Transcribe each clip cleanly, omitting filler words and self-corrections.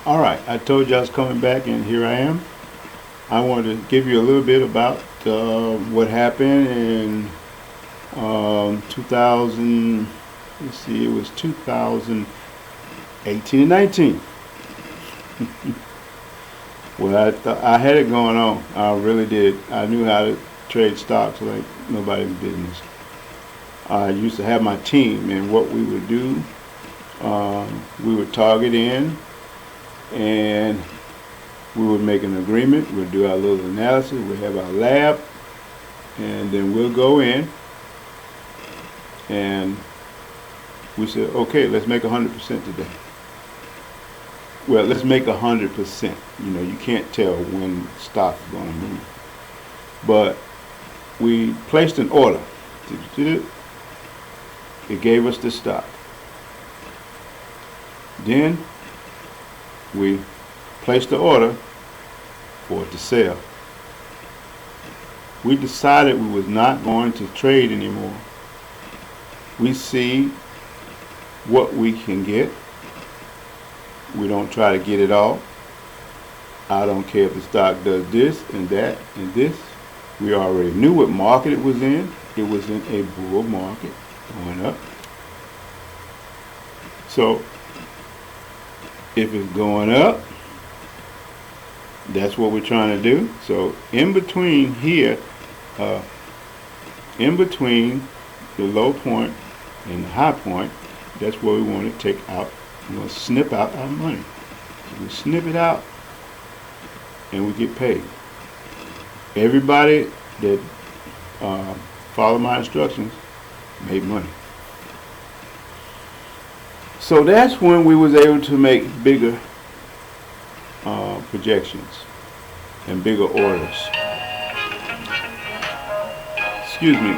All right, I told you I was coming back, and here I am. I wanted to give you a little bit about what happened in 2000. Let's see, it was 2018 and 19. Well, I had it going on. I really did. I knew how to trade stocks like nobody's business. I used to have my team, and what we would do, we would target in, and we would make an agreement. We'd do our little analysis. We'd have our lab, and then we'll go in, and we said, okay, let's make 100% today. Well, let's make 100%. You know, you can't tell when stock is going to move. But we placed an order. It gave us the stock. Then we placed the order for it to sell. We decided we was not going to trade anymore. We see what we can get. We don't try to get it all. I don't care if the stock does this and that and this. We already knew what market it was in. It was in a bull market going up. So if it's going up, that's what we're trying to do. So in between here, in between the low point and the high point, that's where we want to take out. We want to snip out our money. So we snip it out, and we get paid. Everybody that followed my instructions made money. So that's when we was able to make bigger projections and bigger orders. Excuse me.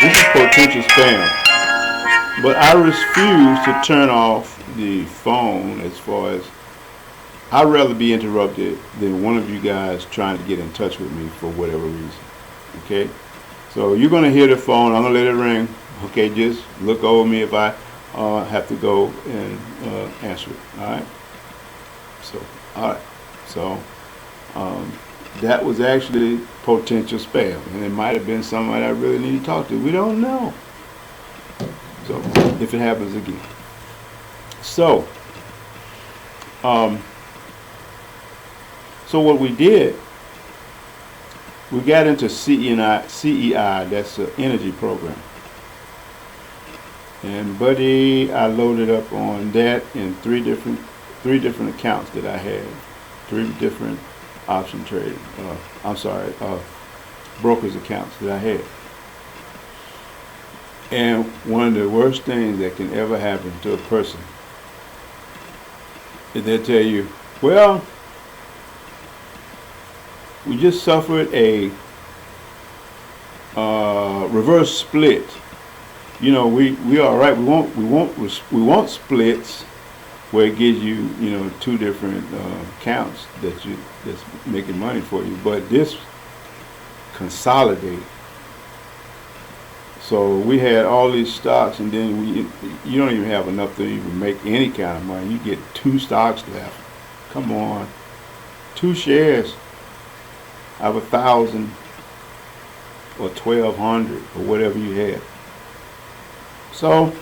This is potential spam. But I refuse to turn off the phone. As far as, I'd rather be interrupted than one of you guys trying to get in touch with me for whatever reason. Okay? So you're going to hear the phone. I'm going to let it ring. Okay, just look over me if I have to go and answer it. All right? So, all right. So, that was actually potential spam. And it might have been somebody I really need to talk to. We don't know. So, if it happens again. So, so what we did, we got into CEI, that's an energy program. And buddy, I loaded up on that in three different accounts that I had, 3 different option trading. Brokers accounts that I had. And one of the worst things that can ever happen to a person is they'll tell you, well, we just suffered a reverse split. You know, we all right. We want splits where it gives you, 2 different accounts that's making money for you. But this consolidate. So we had all these stocks, and then you don't even have enough to even make any kind of money. You get 2 stocks left. Come on, 2 shares of 1,000 or 1,200 or whatever you had. So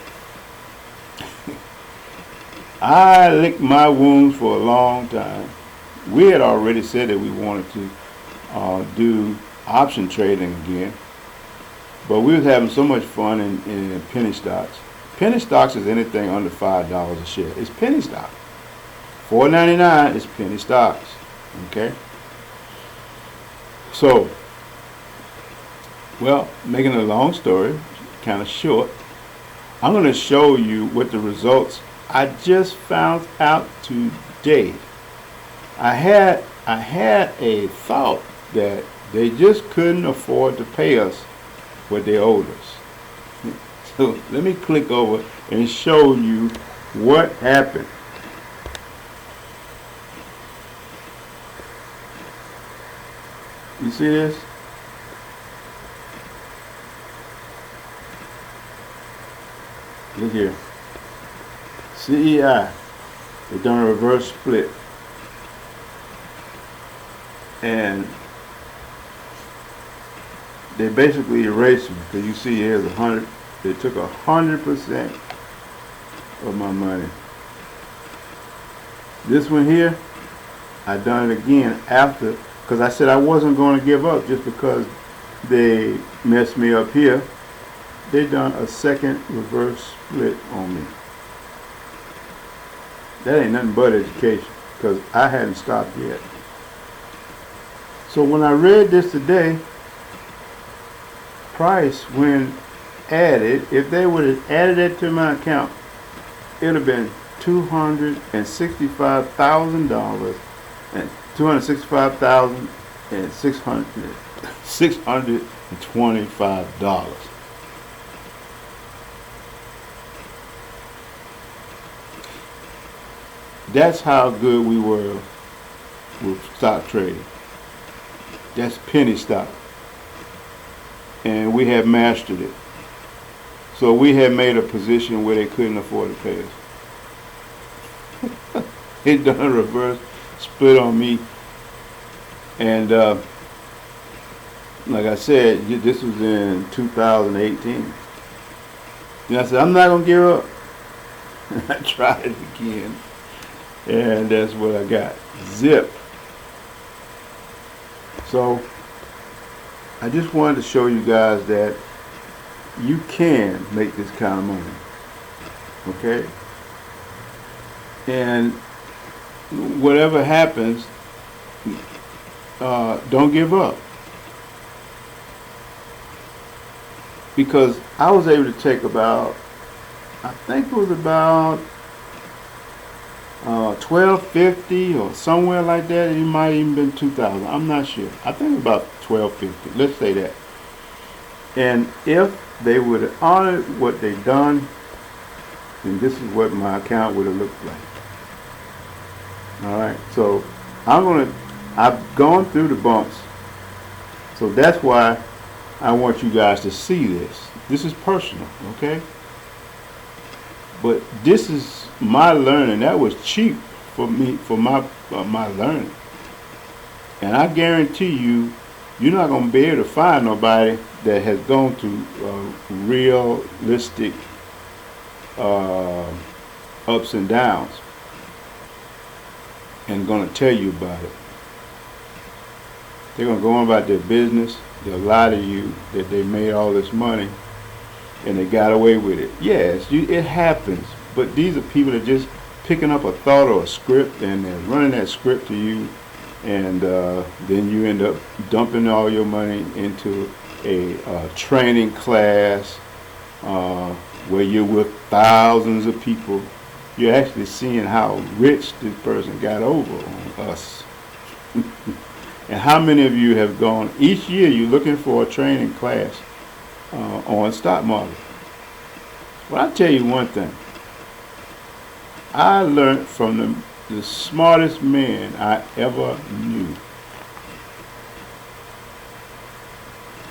I licked my wounds for a long time. We had already said that we wanted to do option trading again, but we was having so much fun in penny stocks. Penny stocks is anything under $5 a share. It's penny stock. $4.99 is penny stocks. Okay. So, well, making a long story kind of short, I'm going to show you what the results I just found out today. I had a thought that they just couldn't afford to pay us what they owed us. So let me click over and show you what happened. You see this? Look here. CEI. They done a reverse split, and they basically erased me, because you see here's 100. They took 100% of my money. This one here, I done it again after, because I said I wasn't going to give up just because they messed me up here. They done a second reverse split on me. That ain't nothing but education, because I hadn't stopped yet. So when I read this today, price when added, if they would have added it to my account, it would have been $265,000 and $625. That's how good we were with stock trading. That's penny stock. And we have mastered it. So we had made a position where they couldn't afford to pay us. It done a reverse split on me. And like I said, this was in 2018. And I said, I'm not going to give up. I tried it again. And that's what I got. Zip. So I just wanted to show you guys that you can make this kind of money. Okay? And whatever happens, don't give up. Because I was able to take about, I think it was about $12.50 or somewhere like that. It might even been $2,000. I'm not sure. I think about $12.50. Let's say that. And if they would have honored what they done, then this is what my account would have looked like. All right. So I've gone through the bumps. So that's why I want you guys to see this. This is personal, okay? But this is my learning. That was cheap for me, for my learning. And I guarantee you, you're not going to be able to find nobody that has gone through realistic ups and downs and going to tell you about it. They're going to go on about their business. They'll lie to you that they made all this money and they got away with it. Yes, it happens. But these are people that just picking up a thought or a script and they're running that script to you, and then you end up dumping all your money into a training class where you're with thousands of people. You're actually seeing how rich this person got over on us. And how many of you have gone, each year you're looking for a training class on stock market? Well, I'll tell you one thing. I learned from the smartest men I ever knew.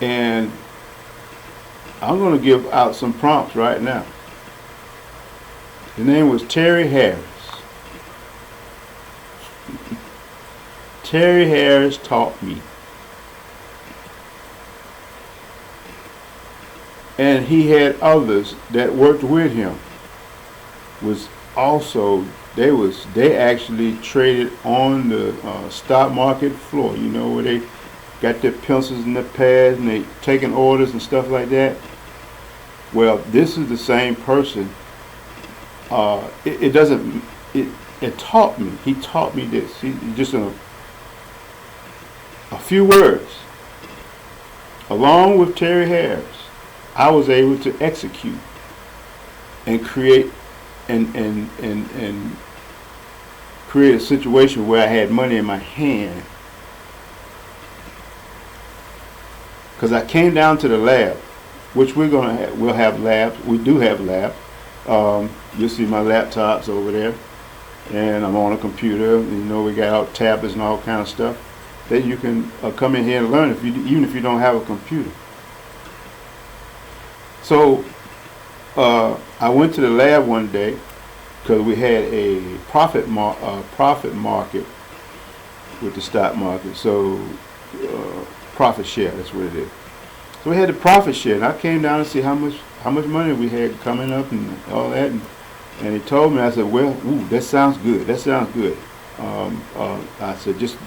And I'm going to give out some prompts right now. His name was Terry Harris. Terry Harris taught me. And he had others that worked with him. Was also, they actually traded on the stock market floor. You know, where they got their pencils and their pads and they taking orders and stuff like that. Well, this is the same person. It taught me. He taught me this. He just in a few words. Along with Terry Harris, I was able to execute and create and create a situation where I had money in my hand. Because I came down to the lab, which we'll have labs. We do have labs. You'll see my laptops over there, and I'm on a computer. You know, we got out tablets and all kind of stuff that you can come in here and learn even if you don't have a computer. So I went to the lab one day, because we had a profit market with the stock market. So profit share, that's what it is. So we had the profit share, and I came down to see how much money we had coming up and all that, and he told me. I said, well, ooh, that sounds good. That sounds good. I said, just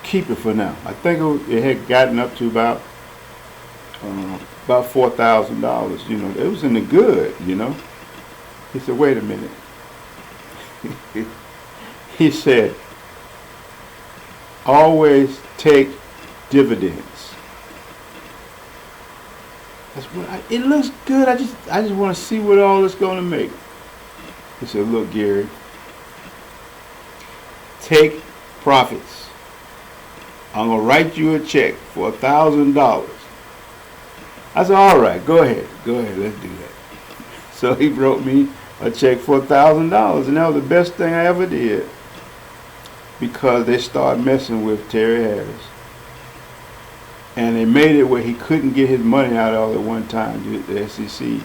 keep it for now. I think it had gotten up to about $4,000. You know, it was in the good. You know. He said, wait a minute. He said, always take dividends. That's what it looks good. I just want to see what all it's going to make. He said, look, Gary, take profits. I'm going to write you a check for $1,000. I said, all right, go ahead, let's do that. So he wrote me a check for $1,000, and that was the best thing I ever did, because they started messing with Terry Harris. And they made it where he couldn't get his money out all at one time. The SEC,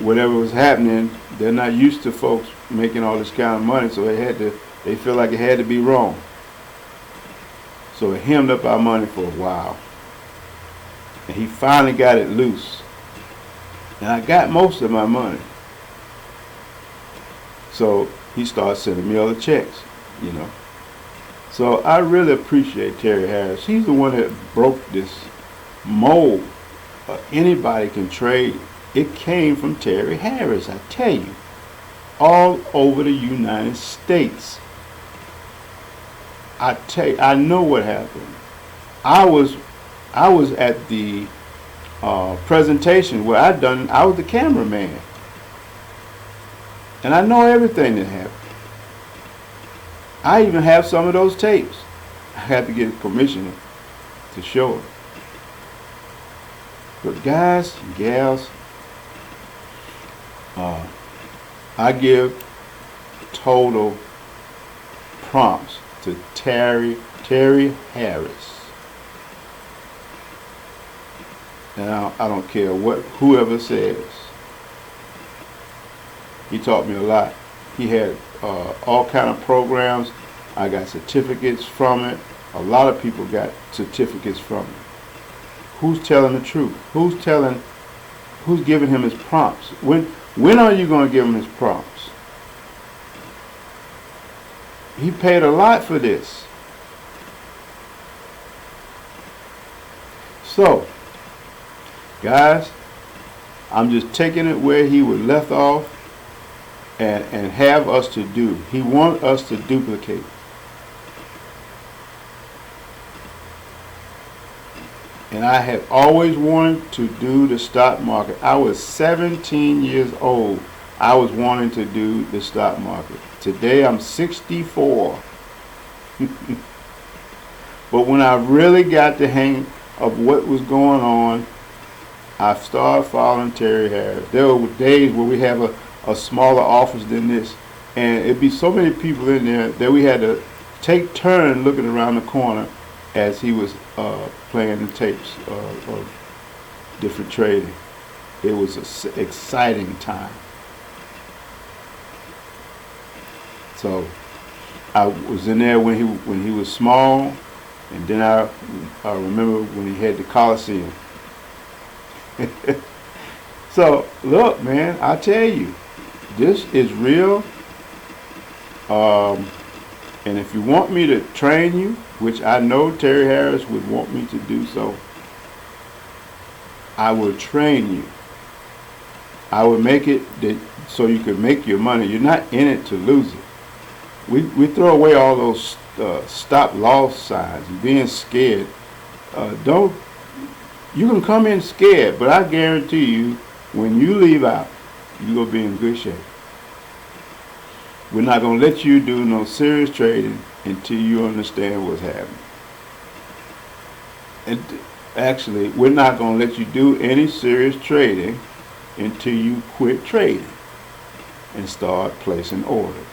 whatever was happening, they're not used to folks making all this kind of money, so they feel like it had to be wrong. So it hemmed up our money for a while. And he finally got it loose. And I got most of my money. So he started sending me other checks, you know. So I really appreciate Terry Harris. He's the one that broke this mold. Anybody can trade. It came from Terry Harris, I tell you. All over the United States. I tell you, I know what happened. I was at the presentation where I was the cameraman. And I know everything that happened. I even have some of those tapes. I had to get permission to show it. But guys and gals, I give total prompts to Terry Harris. And I don't care what whoever says. He taught me a lot. He had all kind of programs. I got certificates from it. A lot of people got certificates from it. Who's telling the truth? Who's giving him his prompts? When are you going to give him his prompts? He paid a lot for this. So, guys, I'm just taking it where he was left off and have us to do. He wants us to duplicate. And I have always wanted to do the stock market. I was 17 years old. I was wanting to do the stock market. Today I'm 64. But when I really got the hang of what was going on, I started following Terry Harris. There were days where we have a smaller office than this, and it'd be so many people in there that we had to take turns looking around the corner as he was playing the tapes of different trading. It was an exciting time. So I was in there when he was small, and then I remember when he had the Coliseum. So look, man, I tell you, this is real. And if you want me to train you, which I know Terry Harris would want me to do so, I will train you. I will make it so you can make your money. You're not in it to lose it. We throw away all those stop loss signs and being scared. You can come in scared, but I guarantee you, when you leave out, you're going to be in good shape. We're not going to let you do no serious trading until you understand what's happening. And actually, we're not going to let you do any serious trading until you quit trading and start placing orders.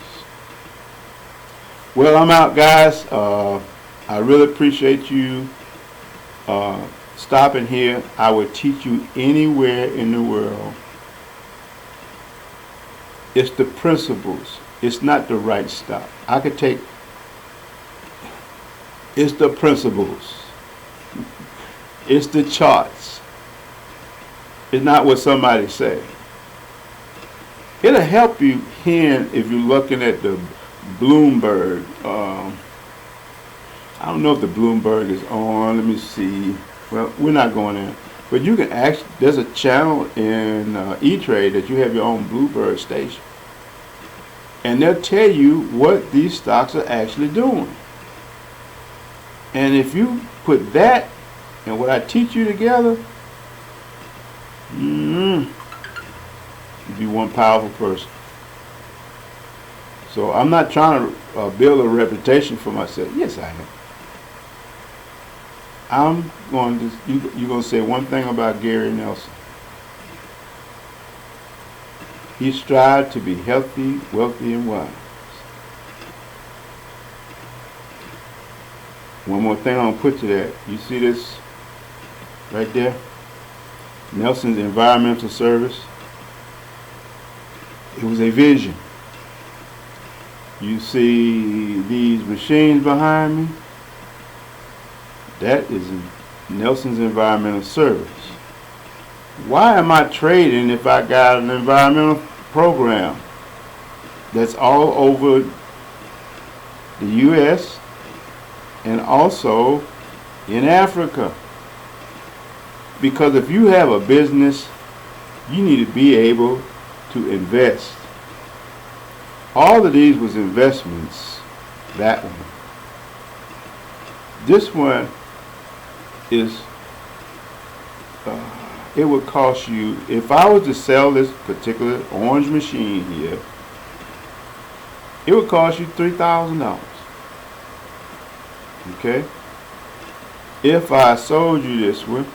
Well, I'm out, guys. I really appreciate you stopping here. I would teach you anywhere in the world It's the principles. It's not the right stock. I could take, it's the principles. It's the charts. It's not what somebody say. It'll help you here if you're looking at the Bloomberg. I don't know if the Bloomberg is on. Let me see. Well, we're not going in. But you can actually, there's a channel in E-Trade that you have your own Bloomberg station. And they'll tell you what these stocks are actually doing. And if you put that and what I teach you together, you'll be one powerful person. So I'm not trying to build a reputation for myself. Yes, I am. I'm going to, you're going to say one thing about Gary Nelson. He strived to be healthy, wealthy, and wise. One more thing I'm going to put to that. You see this right there? Nelson's Environmental Service. It was a vision. You see these machines behind me? That is Nelson's Environmental Service. Why am I trading if I got an environmental program that's all over the U.S. and also in Africa? Because if you have a business, you need to be able to invest. All of these was investments. That one. This one is, it would cost you, if I was to sell this particular orange machine here, it would cost you $3,000. Okay? If I sold you this one,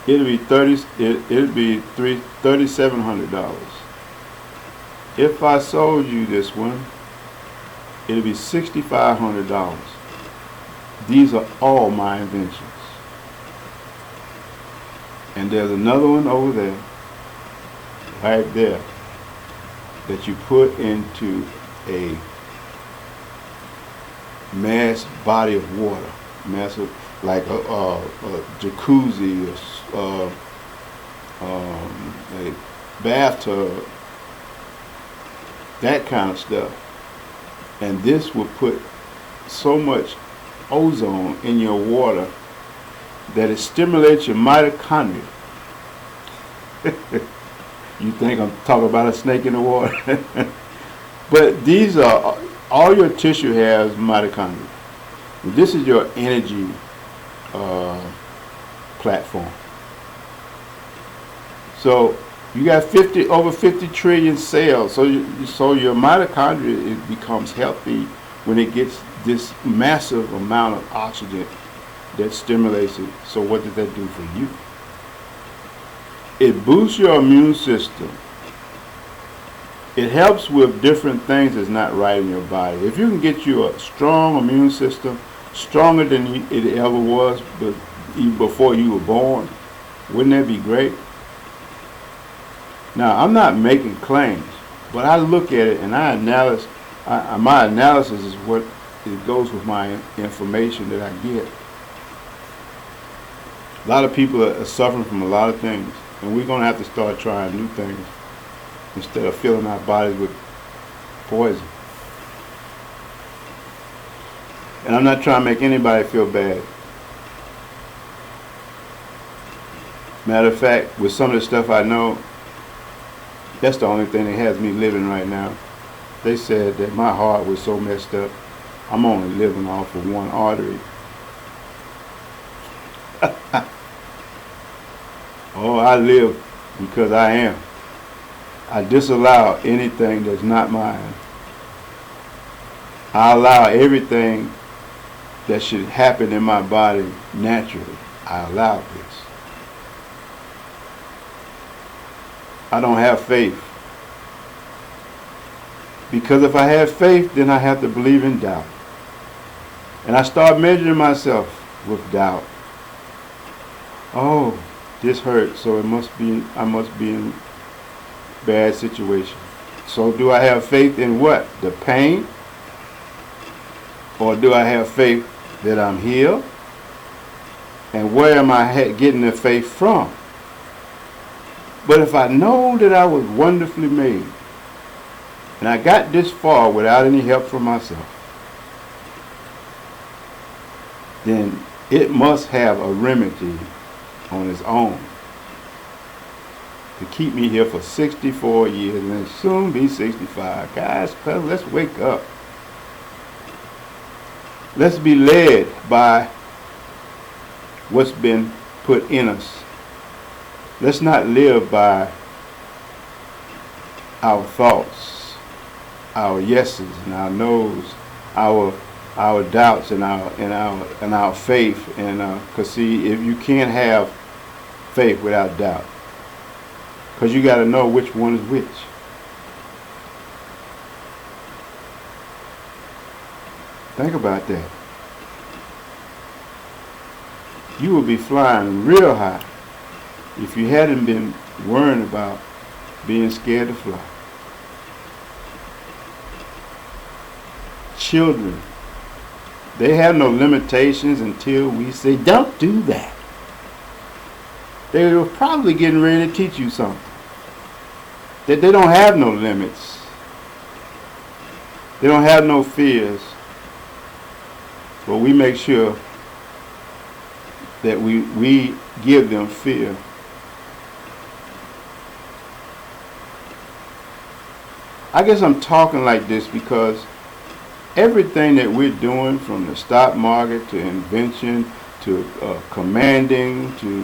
it'll be $3,700. If I sold you this one, it'll be $6,500. These are all my inventions. And there's another one over there, right there, that you put into a mass body of water, massive, like a jacuzzi, a bathtub, that kind of stuff. And this will put so much ozone in your water that it stimulates your mitochondria. You think I'm talking about a snake in the water? But these are, all your tissue has mitochondria. This is your energy platform. So you got over 50 trillion cells. So your mitochondria, it becomes healthy when it gets this massive amount of oxygen that stimulates it. So what does that do for you? It boosts your immune system. It helps with different things that's not right in your body. If you can get you a strong immune system, stronger than it ever was even before you were born, wouldn't that be great? Now, I'm not making claims, but I look at it and my analysis is what it goes with my information that I get. A lot of people are suffering from a lot of things, and we're going to have to start trying new things instead of filling our bodies with poison. And I'm not trying to make anybody feel bad. Matter of fact, with some of the stuff I know, that's the only thing that has me living right now. They said that my heart was so messed up, I'm only living off of one artery. Oh, I live because I am. I disallow anything that's not mine. I allow everything that should happen in my body naturally. I allow this. I don't have faith. Because if I have faith, then I have to believe in doubt. And I start measuring myself with doubt. Oh, this hurts, so I must be in bad situation. So do I have faith in what? The pain? Or do I have faith that I'm healed? And where am I getting the faith from? But if I know that I was wonderfully made, and I got this far without any help from myself, then it must have a remedy on its own to keep me here for 64 years and then soon be 65. Guys, let's wake up. Let's be led by what's been put in us. Let's not live by our thoughts, our yeses and our nos, our doubts and our faith. And cause see, if you can't have faith without doubt, cause you got to know which one is which. Think about that. You would be flying real high if you hadn't been worrying about being scared to fly. Children, they have no limitations until we say, don't do that. They were probably getting ready to teach you something. That they don't have no limits. They don't have no fears. But we make sure that we give them fear. I guess I'm talking like this because everything that we're doing, from the stock market to invention to commanding to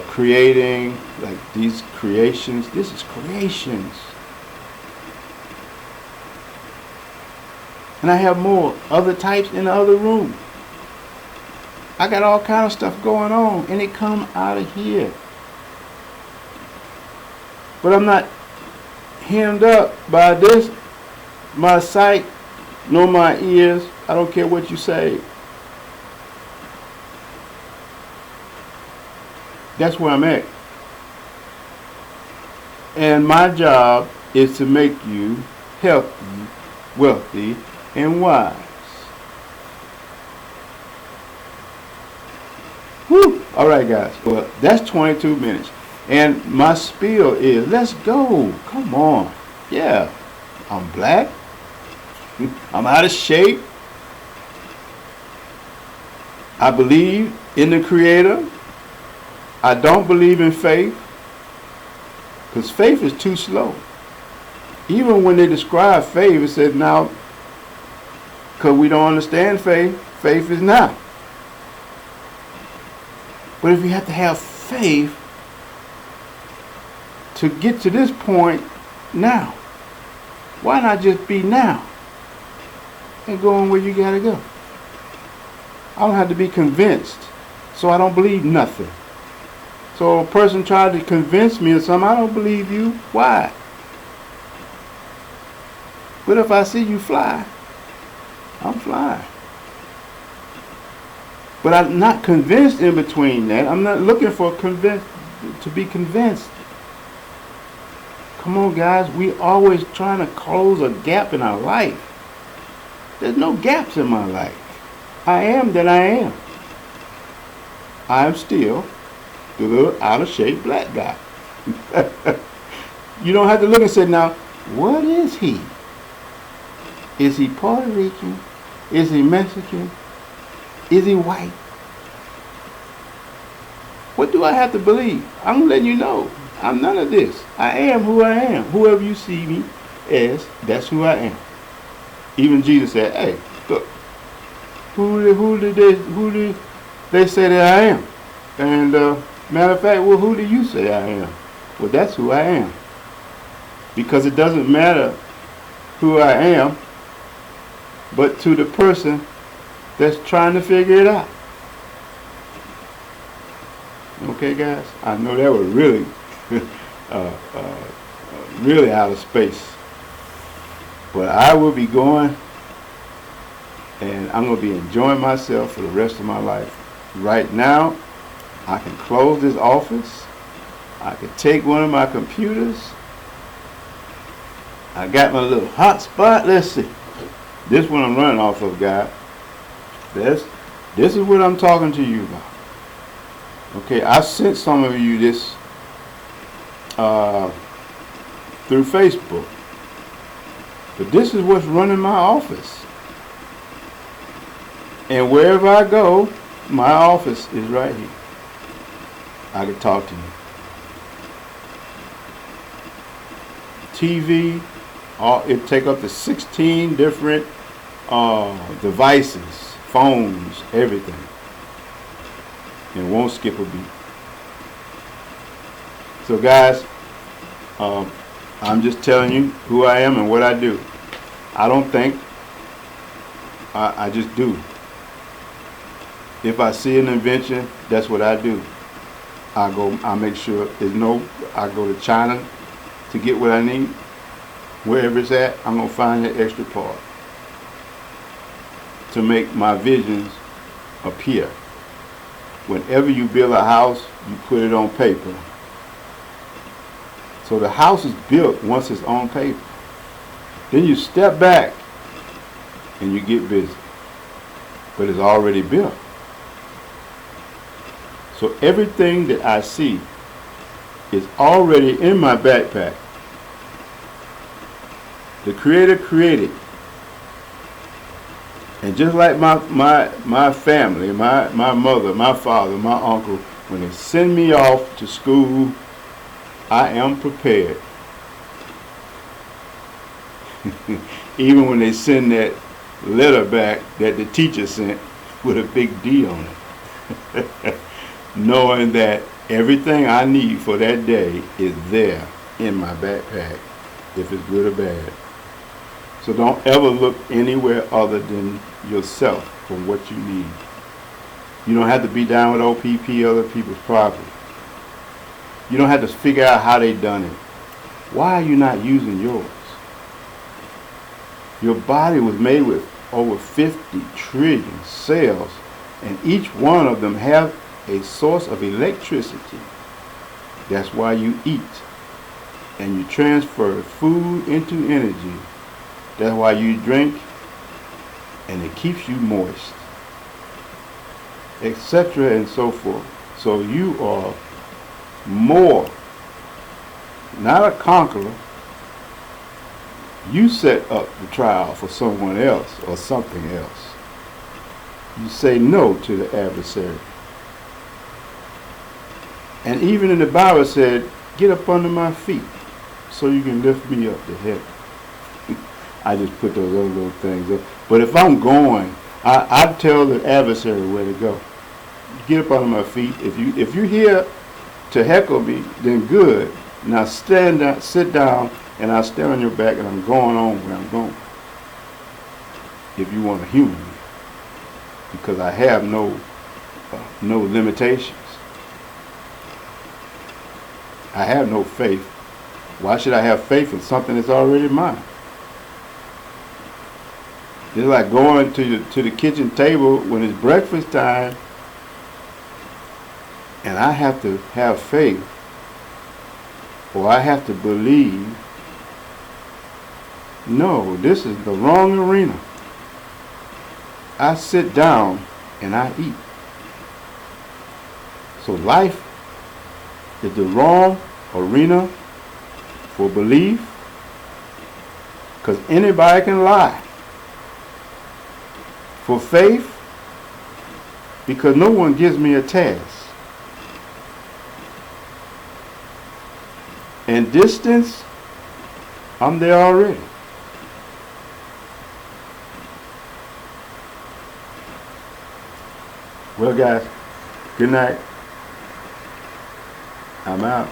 creating, like these creations, this is creations. And I have more other types in the other room. I got all kind of stuff going on, and it come out of here. But I'm not hemmed up by this, my sight, nor my ears. I don't care what you say. That's where I'm at. And my job is to make you healthy, wealthy, and wise. Whew. All right, guys. Well, that's 22 minutes. And my spiel is, let's go. Come on. Yeah. I'm black. I'm out of shape. I believe in the Creator. I don't believe in faith. Because faith is too slow. Even when they describe faith, it says now, because we don't understand faith, faith is not. But if you have to have faith to get to this point now, why not just be now and going where you gotta go? I don't have to be convinced, so I don't believe nothing. So a person tried to convince me of something, I don't believe you. Why? But if I see you fly, I'm flying. But I'm not convinced in between that. I'm not looking for to be convinced. Come on, guys. We always trying to close a gap in our life. There's no gaps in my life. I am that I am. I am still the little out of shape black guy. You don't have to look and say, now, what is he? Is he Puerto Rican? Is he Mexican? Is he white? What do I have to believe? I'm letting you know. I'm none of this. I am who I am. Whoever you see me as, that's who I am. Even Jesus said, hey, look, who did they say that I am? And matter of fact, well, who do you say I am? Well, that's who I am. Because it doesn't matter who I am, but to the person that's trying to figure it out. Okay, guys? I know that was really, really out of space. But I will be going, and I'm going to be enjoying myself for the rest of my life. Right now, I can close this office. I can take one of my computers, I got my little hot spot. Let's see. This one I'm running off of, guys. This is what I'm talking to you about. Okay, I sent some of you this through Facebook. But this is what's running my office. And wherever I go, my office is right here. I can talk to you. TV, it take up to 16 different devices, phones, everything. And won't skip a beat. So guys, I'm just telling you who I am and what I do. I don't think, I just do. If I see an invention, that's what I do. I make sure I go to China to get what I need. Wherever it's at, I'm going to find that extra part to make my visions appear. Whenever you build a house, you put it on paper. So the house is built once it's on paper. Then you step back and you get busy. But it's already built. So everything that I see is already in my backpack. The Creator created. And just like my family, my mother, my father, my uncle, when they send me off to school, I am prepared. Even when they send that letter back that the teacher sent with a big D on it. Knowing that everything I need for that day is there in my backpack, if it's good or bad. So don't ever look anywhere other than yourself for what you need. You don't have to be down with OPP, other people's property. You don't have to figure out how they done it. Why are you not using yours? Your body was made with over 50 trillion cells, and each one of them have a source of electricity. That's why you eat. And you transfer food into energy. That's why you drink, and it keeps you moist, etc. and so forth. So you are more, not a conqueror. You set up the trial for someone else or something else. You say no to the adversary. And even in the Bible said, get up under my feet so you can lift me up to heaven. I just put those other little things up. But if I'm going, I tell the adversary where to go. Get up under my feet. If you're here to heckle me, then good. Now stand down, sit down, and I'll stay on your back, and I'm going on where I'm going. If you want to humor me, because I have no limitations. I have no faith. Why should I have faith in something that's already mine? It's like going to the kitchen table when it's breakfast time, and I have to have faith, or I have to believe. No, this is the wrong arena. I sit down and I eat. So life is the wrong arena for belief, because anybody can lie. For faith, because no one gives me a task. And distance, I'm there already. Well, guys, good night. I'm out.